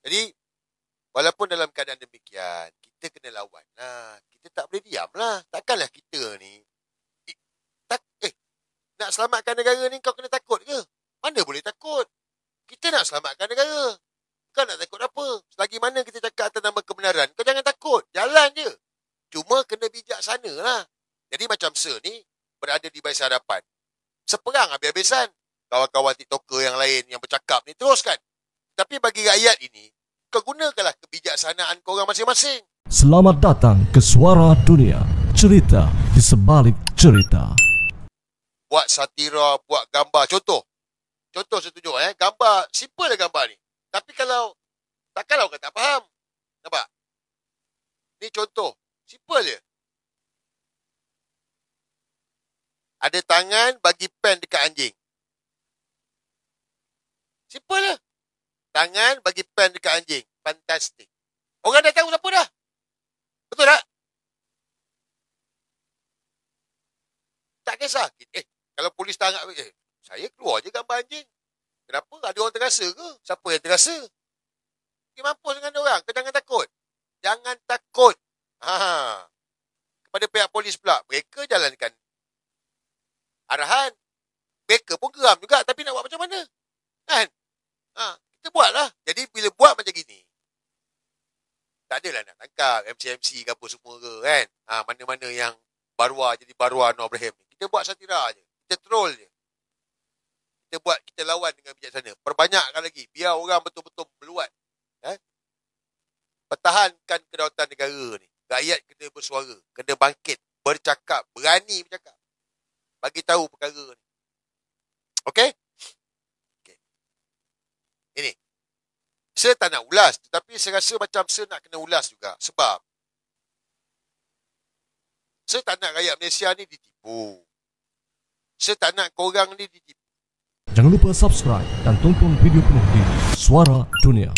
Jadi, walaupun dalam keadaan demikian, kita kena lawan lah. Kita tak boleh diam lah. Takkanlah kita ni, nak selamatkan negara ni kau kena takut ke? Mana boleh takut? Kita nak selamatkan negara. Kau nak takut apa? Selagi mana kita cakap atas nama kebenaran, kau jangan takut. Jalan je. Cuma kena bijaksana lah. Jadi macam Sir ni, berada di Barisan Harapan. Seperang habis-habisan. Kawan-kawan TikToker yang lain yang bercakap ni, teruskan. Tapi bagi rakyat ini, kau gunakanlah kebijaksanaan korang masing-masing. Selamat datang ke Suara Dunia. Cerita di sebalik cerita. Buat satira, buat gambar. Contoh saya tunjuk. Gambar, simple lah gambar ni. Tapi takkanlah orang tak faham. Nampak? Ni contoh. Simple je. Ada tangan bagi pen dekat anjing. Simple lah. Tangan bagi pen dekat anjing. Fantastik. Orang dah tahu siapa dah. Betul tak? Tak kisah. Kalau polis tangkap, saya keluar je gambar anjing. Kenapa? Ada orang terasa ke? Siapa yang terasa? Okay, mampus dengan orang. Kau jangan takut. Jangan takut. Kepada pihak polis pula, mereka jalankan arahan. Mereka pun geram juga. Tapi nak buat macam mana? Kan? Kita buatlah. Jadi bila buat macam gini, tak adalah nak tangkap MC ke apa semua ke, kan? Mana-mana yang baruah jadi baruah Anwar Ibrahim ni. Kita buat satira je. Kita troll je. Kita lawan dengan bijaksana. Perbanyakkan lagi. Biar orang betul-betul meluat. Pertahankan kedaulatan negara ni. Rakyat kena bersuara. Kena bangkit. Bercakap. Berani bercakap. Bagi tahu perkara ni. Okey? Okay. Ini. Saya tak nak ulas. Tetapi saya rasa macam saya nak kena ulas juga. Sebab saya tak nak rakyat Malaysia ni ditipu. Saya tak nak korang ni ditipu. Jangan lupa subscribe dan tonton video penuh di Suara Dunia.